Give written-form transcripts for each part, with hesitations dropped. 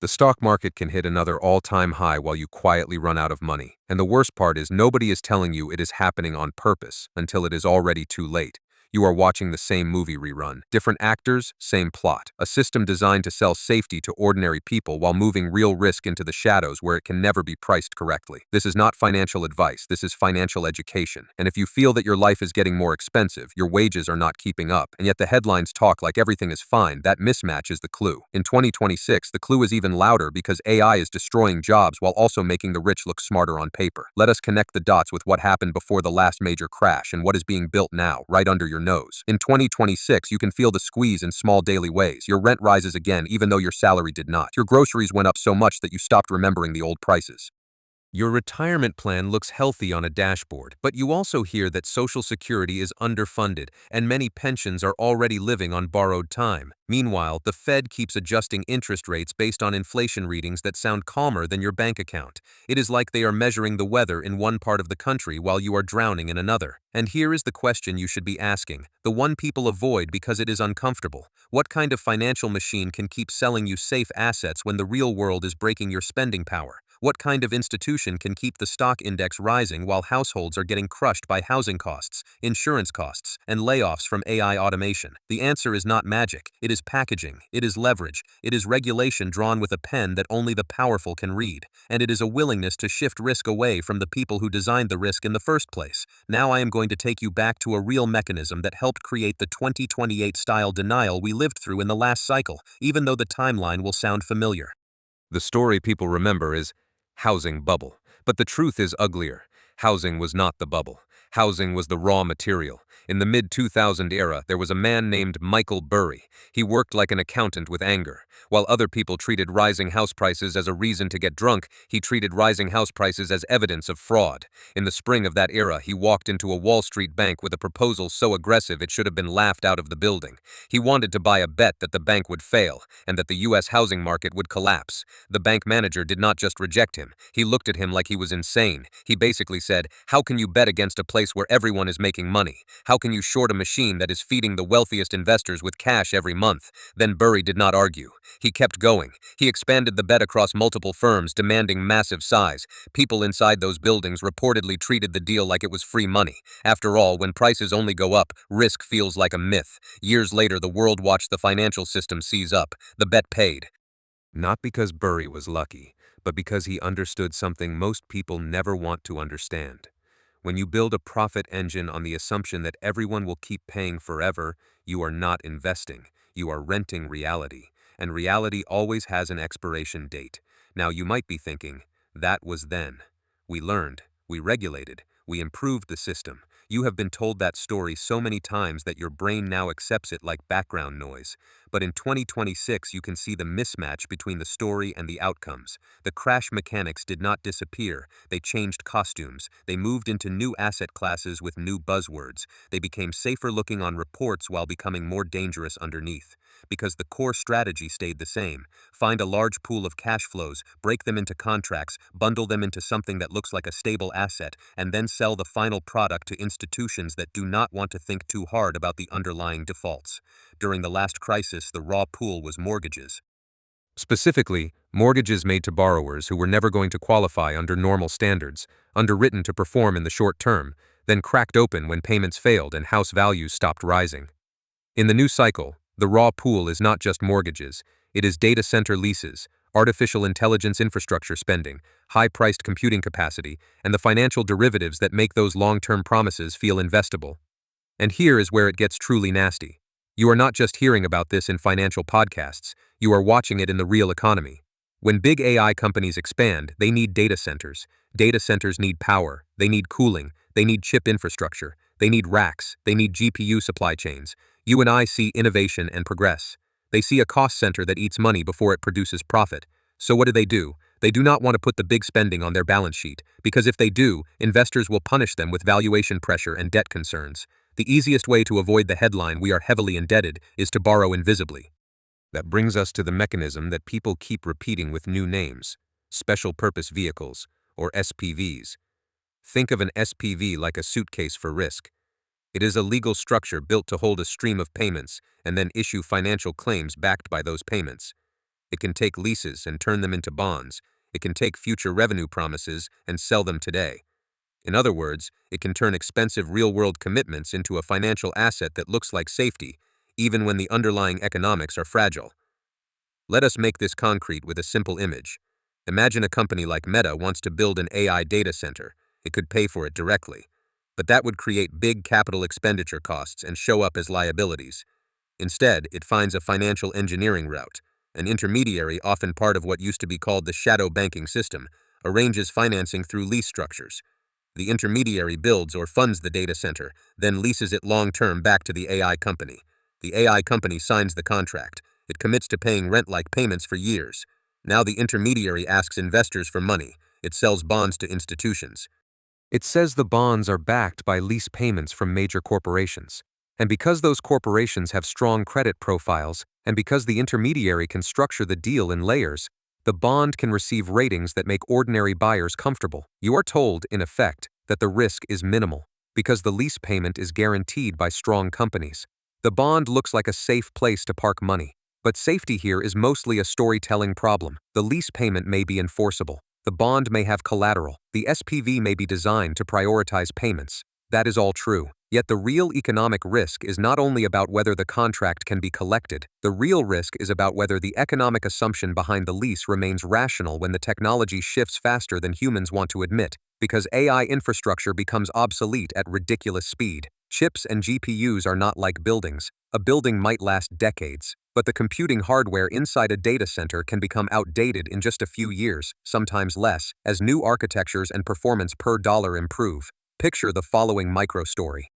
The stock market can hit another all-time high while you quietly run out of money. And the worst part is nobody is telling you it is happening on purpose until it is already too late. You are watching the same movie rerun. Different actors, same plot. A system designed to sell safety to ordinary people while moving real risk into the shadows where it can never be priced correctly. This is not financial advice, this is financial education. And if you feel that your life is getting more expensive, your wages are not keeping up, and yet the headlines talk like everything is fine, that mismatch is the clue. In 2026, the clue is even louder because AI is destroying jobs while also making the rich look smarter on paper. Let us connect the dots with what happened before the last major crash and what is being built now, right under your nose. In 2026, you can feel the squeeze in small daily ways. Your rent rises again even though your salary did not. Your groceries went up so much that you stopped remembering the old prices. Your retirement plan looks healthy on a dashboard, but you also hear that Social Security is underfunded and many pensions are already living on borrowed time. Meanwhile, the Fed keeps adjusting interest rates based on inflation readings that sound calmer than your bank account. It is like they are measuring the weather in one part of the country while you are drowning in another. And here is the question you should be asking, the one people avoid because it is uncomfortable. What kind of financial machine can keep selling you safe assets when the real world is breaking your spending power? What kind of institution can keep the stock index rising while households are getting crushed by housing costs, insurance costs, and layoffs from AI automation? The answer is not magic. It is packaging. It is leverage. It is regulation drawn with a pen that only the powerful can read. And it is a willingness to shift risk away from the people who designed the risk in the first place. Now I am going to take you back to a real mechanism that helped create the 2028-style denial we lived through in the last cycle, even though the timeline will sound familiar. The story people remember is housing bubble. But the truth is uglier. Housing was not the bubble. Housing was the raw material. In the mid-2000 era, there was a man named Michael Burry. He worked like an accountant with anger. While other people treated rising house prices as a reason to get drunk, he treated rising house prices as evidence of fraud. In the spring of that era, he walked into a Wall Street bank with a proposal so aggressive it should have been laughed out of the building. He wanted to buy a bet that the bank would fail and that the U.S. housing market would collapse. The bank manager did not just reject him, he looked at him like he was insane. He basically said, "How can you bet against a place where everyone is making money? How can you short a machine that is feeding the wealthiest investors with cash every month?" Then Burry did not argue. He kept going. He expanded the bet across multiple firms, demanding massive size. People inside those buildings reportedly treated the deal like it was free money. After all, when prices only go up, risk feels like a myth. Years later, the world watched the financial system seize up. The bet paid. Not because Burry was lucky, but because he understood something most people never want to understand. When you build a profit engine on the assumption that everyone will keep paying forever, you are not investing. You are renting reality. And reality always has an expiration date. Now you might be thinking, that was then. We learned, we regulated, we improved the system. You have been told that story so many times that your brain now accepts it like background noise. But in 2026, you can see the mismatch between the story and the outcomes. The crash mechanics did not disappear. They changed costumes. They moved into new asset classes with new buzzwords. They became safer looking on reports while becoming more dangerous underneath. Because the core strategy stayed the same. Find a large pool of cash flows, break them into contracts, bundle them into something that looks like a stable asset, and then sell the final product to institutions that do not want to think too hard about the underlying defaults. During the last crisis, the raw pool was mortgages. Specifically, mortgages made to borrowers who were never going to qualify under normal standards, underwritten to perform in the short term, then cracked open when payments failed and house values stopped rising. In the new cycle, the raw pool is not just mortgages, it is data center leases, artificial intelligence infrastructure spending, high-priced computing capacity, and the financial derivatives that make those long-term promises feel investable. And here is where it gets truly nasty. You are not just hearing about this in financial podcasts, you are watching it in the real economy. When big AI companies expand, they need data centers. Data centers need power, they need cooling, they need chip infrastructure, they need racks, they need GPU supply chains. You and I see innovation and progress. They see a cost center that eats money before it produces profit. So what do? They do not want to put the big spending on their balance sheet, because if they do, investors will punish them with valuation pressure and debt concerns. The easiest way to avoid the headline "we are heavily indebted" is to borrow invisibly. That brings us to the mechanism that people keep repeating with new names: special purpose vehicles, or SPVs. Think of an SPV like a suitcase for risk. It is a legal structure built to hold a stream of payments and then issue financial claims backed by those payments. It can take leases and turn them into bonds. It can take future revenue promises and sell them today. In other words, it can turn expensive real-world commitments into a financial asset that looks like safety, even when the underlying economics are fragile. Let us make this concrete with a simple image. Imagine a company like Meta wants to build an AI data center. It could pay for it directly, but that would create big capital expenditure costs and show up as liabilities. Instead, it finds a financial engineering route. An intermediary, often part of what used to be called the shadow banking system, arranges financing through lease structures. The intermediary builds or funds the data center, then leases it long-term back to the AI company. The AI company signs the contract. It commits to paying rent-like payments for years. Now the intermediary asks investors for money. It sells bonds to institutions. It says the bonds are backed by lease payments from major corporations. And because those corporations have strong credit profiles, and because the intermediary can structure the deal in layers, the bond can receive ratings that make ordinary buyers comfortable. You are told, in effect, that the risk is minimal, because the lease payment is guaranteed by strong companies. The bond looks like a safe place to park money. But safety here is mostly a storytelling problem. The lease payment may be enforceable. The bond may have collateral. The SPV may be designed to prioritize payments. That is all true. Yet the real economic risk is not only about whether the contract can be collected. The real risk is about whether the economic assumption behind the lease remains rational when the technology shifts faster than humans want to admit, because AI infrastructure becomes obsolete at ridiculous speed. Chips and GPUs are not like buildings. A building might last decades, but the computing hardware inside a data center can become outdated in just a few years, sometimes less, as new architectures and performance per dollar improve. Picture the following micro-story.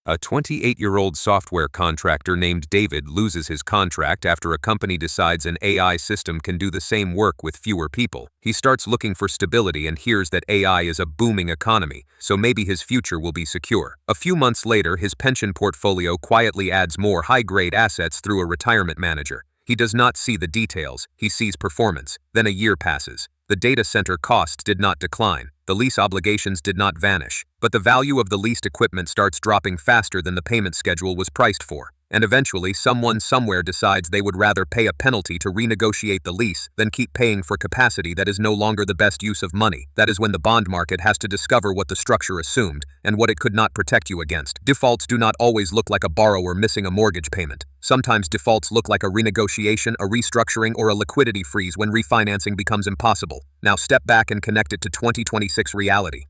A 28-year-old software contractor named David loses his contract after a company decides an AI system can do the same work with fewer people. He starts looking for stability and hears that AI is a booming economy, so maybe his future will be secure. A few months later, his pension portfolio quietly adds more high-grade assets through a retirement manager. He does not see the details, he sees performance. Then a year passes. The data center costs did not decline. The lease obligations did not vanish, but the value of the leased equipment starts dropping faster than the payment schedule was priced for. And eventually, someone somewhere decides they would rather pay a penalty to renegotiate the lease than keep paying for capacity that is no longer the best use of money. That is when the bond market has to discover what the structure assumed and what it could not protect you against. Defaults do not always look like a borrower missing a mortgage payment. Sometimes defaults look like a renegotiation, a restructuring, or a liquidity freeze when refinancing becomes impossible. Now step back and connect it to 2026 reality.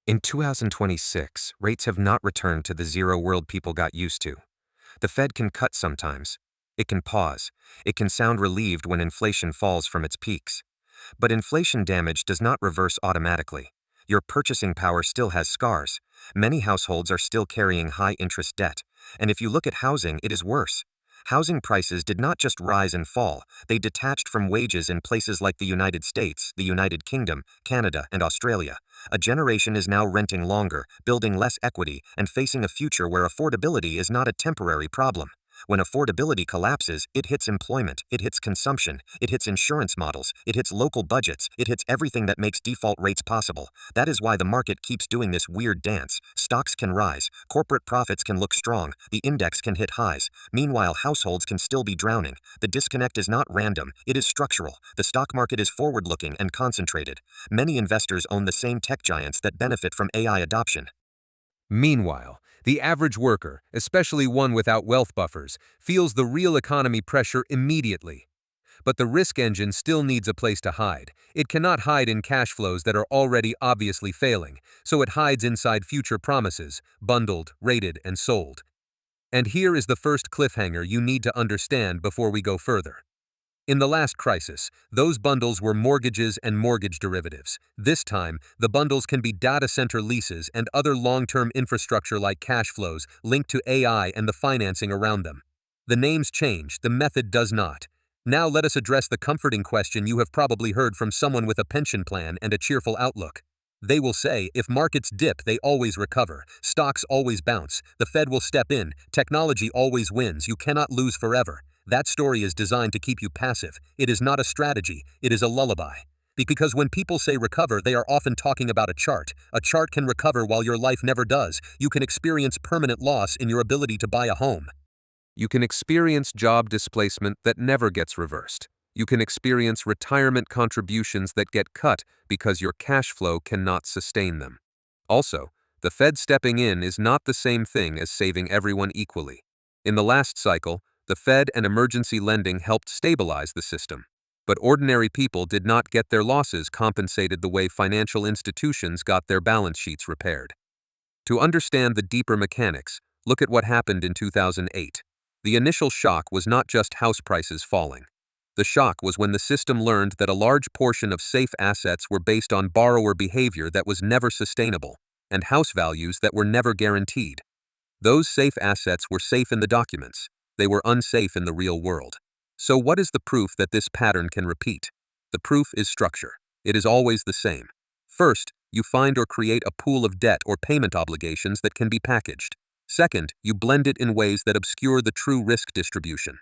In 2026, rates have not returned to the zero world people got used to. The Fed can cut sometimes. It can pause. It can sound relieved when inflation falls from its peaks. But inflation damage does not reverse automatically. Your purchasing power still has scars. Many households are still carrying high-interest debt. And if you look at housing, it is worse. Housing prices did not just rise and fall, they detached from wages in places like the United States, the United Kingdom, Canada, and Australia. A generation is now renting longer, building less equity, and facing a future where affordability is not a temporary problem. When affordability collapses, it hits employment, it hits consumption, it hits insurance models, it hits local budgets, it hits everything that makes default rates possible. That is why the market keeps doing this weird dance. Stocks can rise, corporate profits can look strong, the index can hit highs. Meanwhile, households can still be drowning. The disconnect is not random, it is structural. The stock market is forward-looking and concentrated. Many investors own the same tech giants that benefit from AI adoption. Meanwhile, the average worker, especially one without wealth buffers, feels the real economy pressure immediately. But the risk engine still needs a place to hide. It cannot hide in cash flows that are already obviously failing, so it hides inside future promises, bundled, rated, and sold. And here is the first cliffhanger you need to understand before we go further. In the last crisis, those bundles were mortgages and mortgage derivatives. This time, the bundles can be data center leases and other long-term infrastructure like cash flows linked to AI and the financing around them. The names change, the method does not. Now let us address the comforting question you have probably heard from someone with a pension plan and a cheerful outlook. They will say, if markets dip, they always recover. Stocks always bounce. The Fed will step in. Technology always wins. You cannot lose forever. That story is designed to keep you passive. It is not a strategy, it is a lullaby. Because when people say recover, they are often talking about a chart. A chart can recover while your life never does. You can experience permanent loss in your ability to buy a home. You can experience job displacement that never gets reversed. You can experience retirement contributions that get cut because your cash flow cannot sustain them. Also, the Fed stepping in is not the same thing as saving everyone equally. In the last cycle, the Fed and emergency lending helped stabilize the system. But ordinary people did not get their losses compensated the way financial institutions got their balance sheets repaired. To understand the deeper mechanics, look at what happened in 2008. The initial shock was not just house prices falling. The shock was when the system learned that a large portion of safe assets were based on borrower behavior that was never sustainable, and house values that were never guaranteed. Those safe assets were safe in the documents. They were unsafe in the real world. So what is the proof that this pattern can repeat? The proof is structure. It is always the same. First, you find or create a pool of debt or payment obligations that can be packaged. Second, you blend it in ways that obscure the true risk distribution.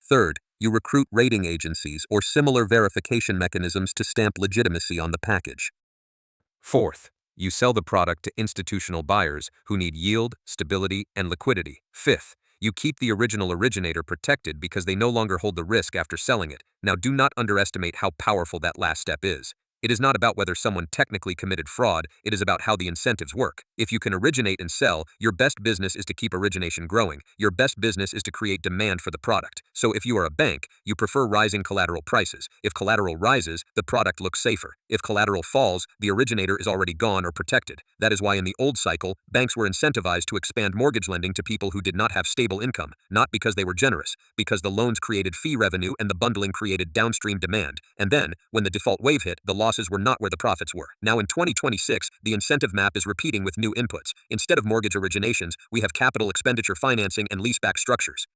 Third, you recruit rating agencies or similar verification mechanisms to stamp legitimacy on the package. Fourth, you sell the product to institutional buyers who need yield, stability, and liquidity. Fifth, you keep the original originator protected because they no longer hold the risk after selling it. Now, do not underestimate how powerful that last step is. It is not about whether someone technically committed fraud, it is about how the incentives work. If you can originate and sell, your best business is to keep origination growing. Your best business is to create demand for the product. So if you are a bank, you prefer rising collateral prices. If collateral rises, the product looks safer. If collateral falls, the originator is already gone or protected. That is why in the old cycle, banks were incentivized to expand mortgage lending to people who did not have stable income, not because they were generous, because the loans created fee revenue and the bundling created downstream demand. And then, when the default wave hit, the losses were not where the profits were. Now in 2026, the incentive map is repeating with new inputs. Instead of mortgage originations, we have capital expenditure financing and leaseback structures.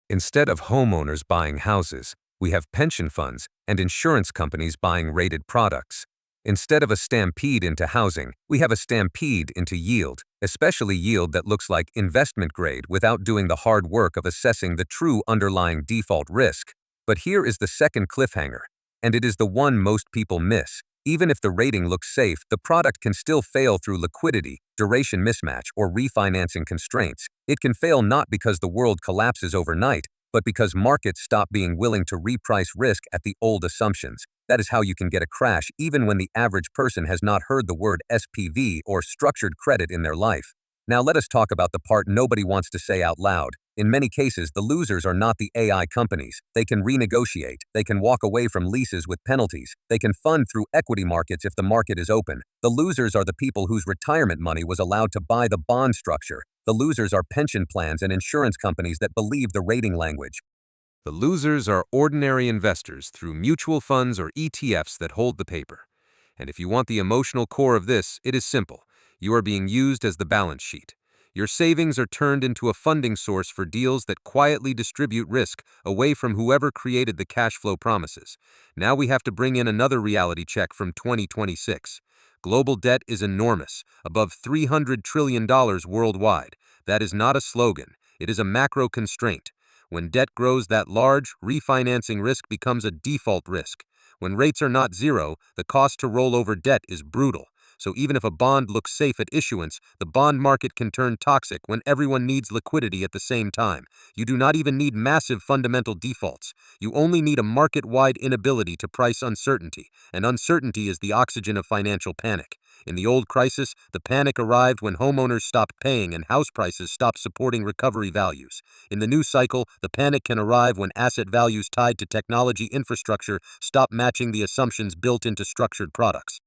Instead of homeowners buying houses, we have pension funds and insurance companies buying rated products. Instead of a stampede into housing, we have a stampede into yield, especially yield that looks like investment grade without doing the hard work of assessing the true underlying default risk. But here is the second cliffhanger, and it is the one most people miss. Even if the rating looks safe, the product can still fail through liquidity, duration mismatch, or refinancing constraints. It can fail not because the world collapses overnight, but because markets stop being willing to reprice risk at the old assumptions. That is how you can get a crash even when the average person has not heard the word SPV or structured credit in their life. Now let us talk about the part nobody wants to say out loud. In many cases, the losers are not the AI companies. They can renegotiate, they can walk away from leases with penalties, they can fund through equity markets if the market is open. The losers are the people whose retirement money was allowed to buy the bond structure. The losers are pension plans and insurance companies that believe the rating language. The losers are ordinary investors through mutual funds or ETFs that hold the paper. And if you want the emotional core of this, it is simple. You are being used as the balance sheet. Your savings are turned into a funding source for deals that quietly distribute risk away from whoever created the cash flow promises. Now we have to bring in another reality check from 2026. Global debt is enormous, above $300 trillion worldwide. That is not a slogan. It is a macro constraint. When debt grows that large, refinancing risk becomes a default risk. When rates are not zero, the cost to roll over debt is brutal. So even if a bond looks safe at issuance, the bond market can turn toxic when everyone needs liquidity at the same time. You do not even need massive fundamental defaults. You only need a market-wide inability to price uncertainty, and uncertainty is the oxygen of financial panic. In the old crisis, the panic arrived when homeowners stopped paying and house prices stopped supporting recovery values. In the new cycle, the panic can arrive when asset values tied to technology infrastructure stop matching the assumptions built into structured products.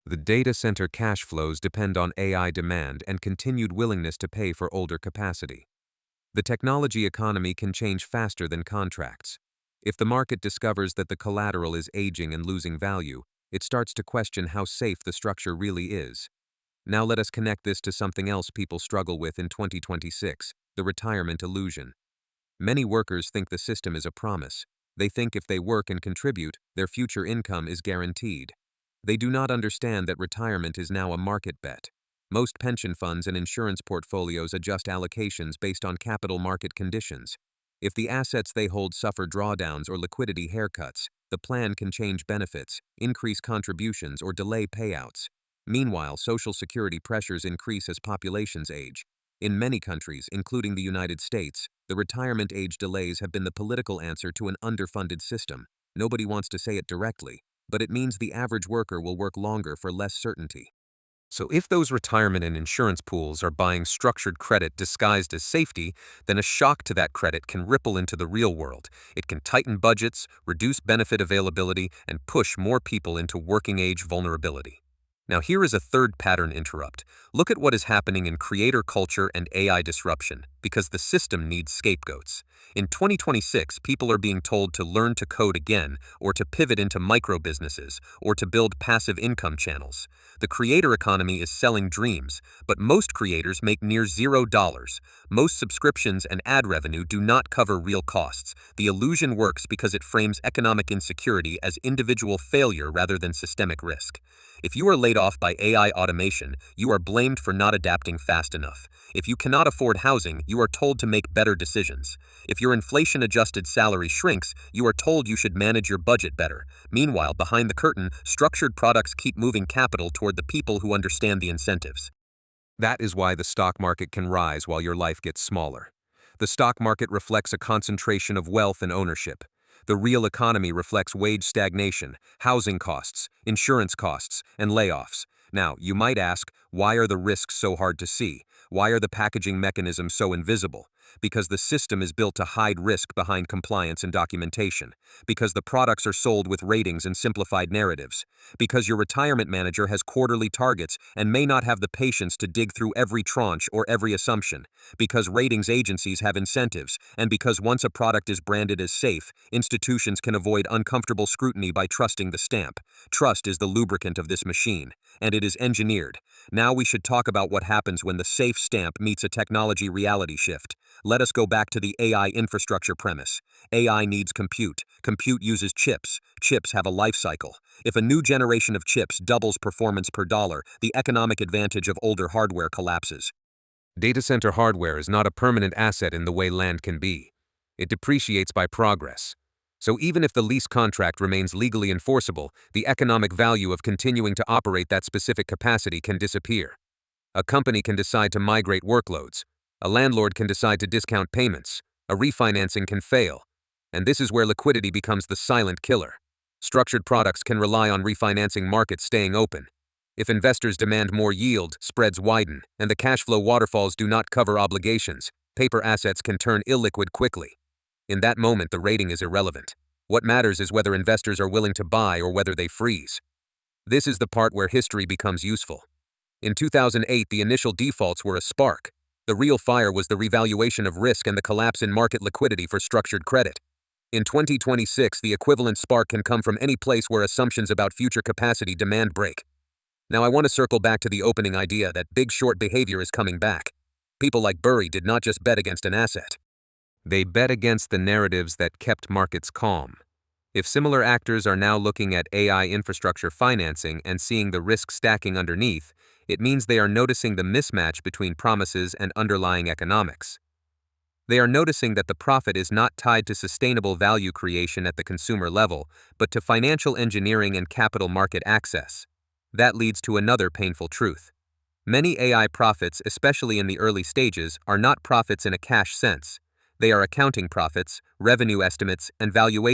The data center cash flows depend on AI demand and continued willingness to pay for older capacity. The technology economy can change faster than contracts. If the market discovers that the collateral is aging and losing value, it starts to question how safe the structure really is. Now let us connect this to something else people struggle with in 2026, the retirement illusion. Many workers think the system is a promise. They think if they work and contribute, their future income is guaranteed. They do not understand that retirement is now a market bet. Most pension funds and insurance portfolios adjust allocations based on capital market conditions. If the assets they hold suffer drawdowns or liquidity haircuts, the plan can change benefits, increase contributions, or delay payouts. Meanwhile, Social Security pressures increase as populations age. In many countries, including the United States, the retirement age delays have been the political answer to an underfunded system. Nobody wants to say it directly, but it means the average worker will work longer for less certainty. So if those retirement and insurance pools are buying structured credit disguised as safety, then a shock to that credit can ripple into the real world. It can tighten budgets, reduce benefit availability, and push more people into working age vulnerability. Now here is a third pattern interrupt. Look at what is happening in creator culture and AI disruption, because the system needs scapegoats. In 2026, people are being told to learn to code again, or to pivot into micro businesses, or to build passive income channels. The creator economy is selling dreams, but most creators make near $0. Most subscriptions and ad revenue do not cover real costs. The illusion works because it frames economic insecurity as individual failure rather than systemic risk. If you are laid off by AI automation, you are blamed for not adapting fast enough. If you cannot afford housing, you are told to make better decisions. If your inflation-adjusted salary shrinks, you are told you should manage your budget better. Meanwhile, behind the curtain, structured products keep moving capital toward the people who understand the incentives. That is why the stock market can rise while your life gets smaller. The stock market reflects a concentration of wealth and ownership. The real economy reflects wage stagnation, housing costs, insurance costs, and layoffs. Now, you might ask, why are the risks so hard to see? Why are the packaging mechanisms so invisible? Because the system is built to hide risk behind compliance and documentation. Because the products are sold with ratings and simplified narratives. Because your retirement manager has quarterly targets and may not have the patience to dig through every tranche or every assumption. Because ratings agencies have incentives, and because once a product is branded as safe, institutions can avoid uncomfortable scrutiny by trusting the stamp. Trust is the lubricant of this machine, and it is engineered. Now we should talk about what happens when the safe stamp meets a technology reality shift. Let us go back to the AI infrastructure premise. AI needs compute. Compute uses chips. Chips have a life cycle. If a new generation of chips doubles performance per dollar, the economic advantage of older hardware collapses. Data center hardware is not a permanent asset in the way land can be. It depreciates by progress. So even if the lease contract remains legally enforceable, the economic value of continuing to operate that specific capacity can disappear. A company can decide to migrate workloads. A landlord can decide to discount payments. A refinancing can fail. And this is where liquidity becomes the silent killer. Structured products can rely on refinancing markets staying open. If investors demand more yield, spreads widen, and the cash flow waterfalls do not cover obligations, paper assets can turn illiquid quickly. In that moment, the rating is irrelevant. What matters is whether investors are willing to buy or whether they freeze. This is the part where history becomes useful. In 2008, the initial defaults were a spark. The real fire was the revaluation of risk and the collapse in market liquidity for structured credit. In 2026, the equivalent spark can come from any place where assumptions about future capacity demand break. Now I want to circle back to the opening idea that big short behavior is coming back. People like Burry did not just bet against an asset. They bet against the narratives that kept markets calm. If similar actors are now looking at AI infrastructure financing and seeing the risk stacking underneath, it means they are noticing the mismatch between promises and underlying economics. They are noticing that the profit is not tied to sustainable value creation at the consumer level, but to financial engineering and capital market access. That leads to another painful truth. Many AI profits, especially in the early stages, are not profits in a cash sense. They are accounting profits, revenue estimates, and valuation